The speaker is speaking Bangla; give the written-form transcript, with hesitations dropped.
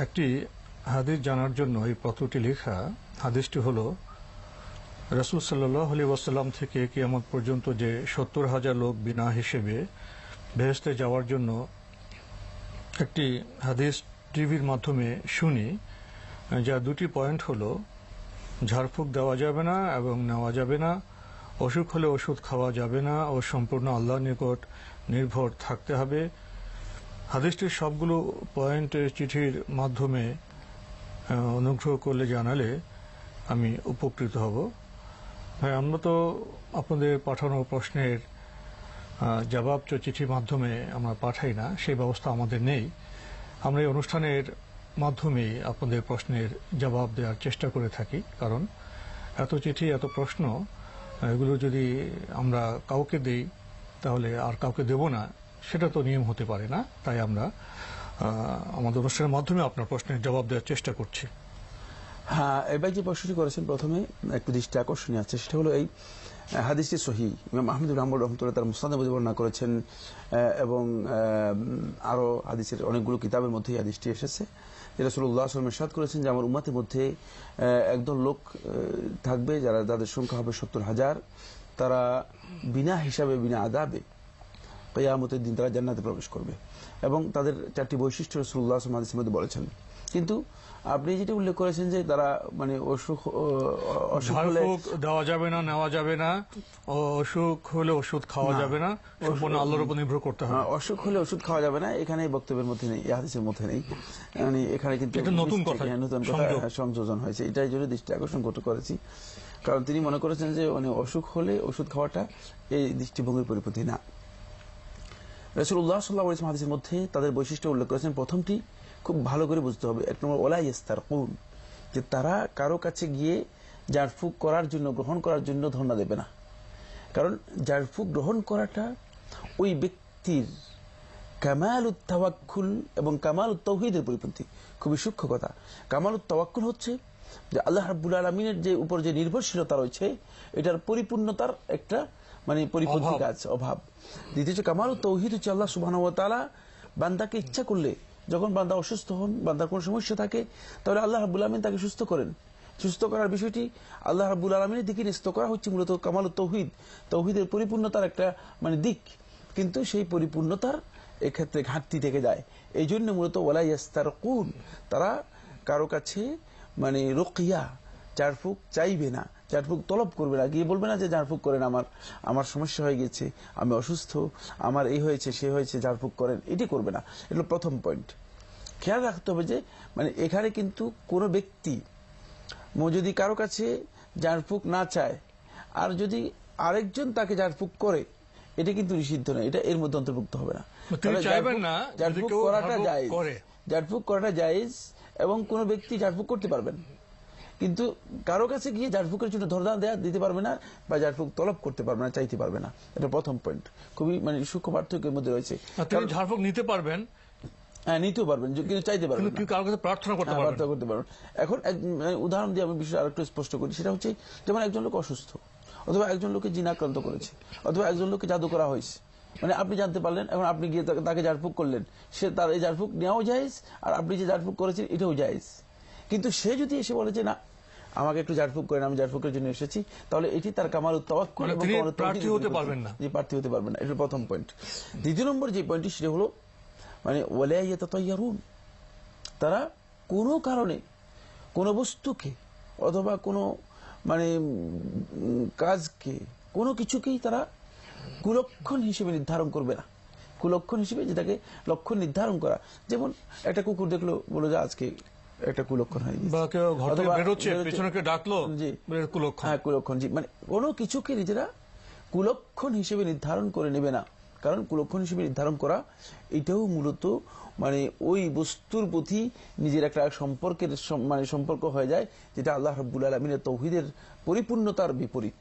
একটি হাদিস জানার জন্য এই পত্রটি লেখা। হাদিসটি হলো রাসূল সাল্লাল্লাহু আলাইহি ওয়াসাল্লাম থেকে কিয়ামত পর্যন্ত যে ৭০,০০০ লোক বিনা হিসেবে বেহেশতে যাওয়ার জন্য একটি হাদিস টিভির মাধ্যমে শুনি, যার দুটি পয়েন্ট হলো ঝাড়ফুঁক দেওয়া যাবে না এবং নেওয়া যাবে না, অসুখ হলে ওষুধ খাওয়া যাবে না ও সম্পূর্ণ আল্লাহর নিকট নির্ভর থাকতে হবে। হাদিসটির সবগুলো পয়েন্ট চিঠির মাধ্যমে অনুগ্রহ করলে জানালে আমি উপকৃত হব। ভাই, আমরা তো আপনাদের পাঠানো প্রশ্নের জবাব চিঠির মাধ্যমে আমরা পাঠাই না, সেই ব্যবস্থা আমাদের নেই। আমরা এই অনুষ্ঠানের মাধ্যমে আপনাদের প্রশ্নের জবাব দেওয়ার চেষ্টা করে থাকি, কারণ এত চিঠি এত প্রশ্ন এগুলো যদি আমরা কাউকে দেই তাহলে আর কাউকে দেব না, সেটা তো নিয়ম হতে পারে না। তাই আমরা আমাদের অনুষ্ঠানের মাধ্যমে আপনার প্রশ্নের জবাব দেওয়ার চেষ্টা করছি। হ্যাঁ, এবার যে প্রশ্নটি করেছেন প্রথমে একটু দৃষ্টি আকর্ষণীয় আছে, সেটা হলো এই হাদিসটি সহিহ। ইমাম আহমদ বিন হাম্বল রাহমাতুল্লাহ তার মুসনাদে বর্ণনা করেছেন এবং আরো হাদিসের অনেকগুলো কিতাবের মধ্যে এই হাদিসটি এসেছে। রাসূলুল্লাহ সাল্লাল্লাহু আলাইহি ওয়াসাল্লাম ইরশাদ করেছেন যে আমার উম্মতের মধ্যে একদল লোক থাকবে যাদের সংখ্যা হবে ৭০,০০০। তারা বিনা হিসাবে বিনা আযাবে কিয়ামতের দিন তারা জান্নাতে প্রবেশ করবে এবং তাদের চারটি বৈশিষ্ট্য রাসূলুল্লাহ সাল্লাল্লাহু আলাইহি ওয়াসাল্লাম বলেছেন। কিন্তু আপনি যেটা উল্লেখ করেছেন যে তারা মানে অসুখ হলে দেওয়া যাবে না, নেওয়া যাবে না, অসুখ হলে ওষুধ খাওয়া যাবে না, সম্পূর্ণ আল্লাহর উপর নির্ভর করতে হবে। অসুখ হলে ওষুধ খাওয়া যাবে না, এখানে বক্তব্যের মধ্যে নেই, এই হাদিসের মধ্যে নেই। মানে এখানে কিন্তু নতুন কথা সংযোজন হয়েছে, এটাই জন্য দৃষ্টি আকর্ষণ করেছি। কারণ তিনি মনে করেছেন যে মানে অসুখ হলে ওষুধ খাওয়াটা এই দৃষ্টিভঙ্গির পরিপন্থী না। রাসূলুল্লাহ সাল্লাল্লাহু আলাইহি ওয়াসাল্লাম হাদিসের মধ্যে তাদের বৈশিষ্ট্য উল্লেখ করেছেন। প্রথমটি খুব ভালো করে বুঝতে হবে, এক নম্বর ওয়ালা ইয়াস্তারকুন, যে তারা কারো কাছে গিয়ে ঝাড়ফুঁক করার জন্য গ্রহণ করার জন্য ধর্ণা দেবে না। কারণ ঝাড়ফুঁক গ্রহণ করাটা ওই ব্যক্তির কামালুত তাওয়াক্কুল এবং কামালুত তাওহীদের পরিপন্থী। খুবই সূক্ষ্ম কথা। কামালুত তাওয়াক্কুল হচ্ছে যে আল্লাহ রাব্বুল আলামিনের যে উপর যে নির্ভরশীলতা রয়েছে, এটার পরিপূর্ণতার একটা মানে পরিপন্থী কাজ, অভাব। দ্বিতীয় কামালুত তাওহীদ হচ্ছে আল্লাহ সুবহানাহু ওয়া তাআলা বান্দাকে ইচ্ছা করলে, যখন বান্দা অসুস্থ হন, বান্দার কোনো সমস্যা থাকে, তাহলে আল্লাহ রাব্বুল আলামিন তাকে সুস্থ করেন। সুস্থ করার বিষয়টি আল্লাহ রাব্বুল আলামিনের দিকে ন্যস্ত করা হচ্ছে মূলত কামালুত তাওহীদ, তাওহীদের পরিপূর্ণতার একটা মানে দিক। কিন্তু সেই পরিপূর্ণতার এক্ষেত্রে ঘাটতি থেকে যায়। এই জন্য মূলত ওয়ালা ইয়াস্তারকুন, তারা কারো কাছে মানে রুকিয়া ঝাড়ফুঁক চাইবে না, ঝাড়ফুঁক তলব করবে না, গিয়ে বলবে না যে ঝাড়ফুঁক করেন, আমার সমস্যা হয়ে গেছে, আমি অসুস্থ, আমার এই হয়েছে সে হয়েছে, ঝাড়ফুঁক করেন, এটি করবে না। এটা প্রথম পয়েন্ট। খেয়াল রাখতে হবে যে মানে এখানে কিন্তু কোনো ব্যক্তি যদি কারো কাছে ঝাড়ফুঁক না চায় আর যদি আরেকজন তাকে ঝাড়ফুঁক করে, এটা কিন্তু নিষিদ্ধ নয়, এটা এর মধ্যে অন্তর্ভুক্ত হবে না। ঝাড়ফুঁক করাটা জায়েজ, ঝাড়ফুঁক করাটা জায়েজ এবং কোনো ব্যক্তি ঝাড়ফুঁক করতে পারবেন, কিন্তু কারো কাছে গিয়ে ঝাড়ফুঁকের জন্য ধর্ণা দিতে পারবে না বা ঝাড়ফুঁক তলব করতে পারবে না, চাইতে পারবে না। এটা প্রথম পয়েন্ট, খুবই মানে সূক্ষ্ম পার্থক্যের মধ্যে রয়েছে। ঝাড়ফুঁক নিতে পারবেন, হ্যাঁ নিতেও পারবেন, কিন্তু চাইতে পারবেন, কারোর কাছে প্রার্থনা করতে পারবেন। এখন উদাহরণ দিয়ে আমি বিষয়টা আরেকটু স্পষ্ট করি। সেটা হচ্ছে যেমন একজন লোক অসুস্থ, অথবা একজন লোককে জিনাক্রান্ত করেছে, অথবা একজন লোককে জাদু করা হয়েছে, মানে আপনি জানতে পারলেন, এখন আপনি গিয়ে তাকে ঝাড়ফুঁক করলেন, সে তার এই ঝাড়ফুঁক নেওয়াও জায়েজ, আর আপনি যে ঝাড়ফুঁক করেছেন এটাও জায়েজ। কিন্তু সে যদি এসে বলে যে না আমাকে একটু ঝাড়ফুঁক করেন, আমি ঝাড়ফুঁকের জন্য এসেছি, তাহলে এটি তার কামালুত তাওয়াক্কুল এবং প্রার্থী হতে পারবেন না, যে প্রার্থী হতে পারবেন না। এটা প্রথম পয়েন্ট। দ্বিতীয় নম্বর যে পয়েন্টটি সেটা হলো মানে ওয়ালা ইয়াতাতায়্যারুন, তারা কোনো কারণে কোনো বস্তুকে অথবা কোনো মানে কাজকে, কোনো কিছুকেই তারা কুলক্ষণ হিসেবে নির্ধারণ করবে না। কুলক্ষণ হিসেবে, যেটাকে লক্ষণ নির্ধারণ করা, যেমন একটা কুকুর দেখলো, বলো যে আজকে একটা কুলক্ষণ হয়, কুলক্ষণ, জি, মানে কোনো কিছুকে নিজেরা কুলক্ষণ হিসেবে নির্ধারণ করে নেবে না। কারণ কুলক্ষণ হিসেবে নির্ধারণ করা এটাও মূলত মানে ওই বস্তুর প্রতি নিজের একটা সম্পর্কের মানে সম্পর্ক হয়ে যায়, যেটা আল্লাহ রাব্বুল আলামিনের তাওহীদের পরিপূর্ণতার বিপরীত।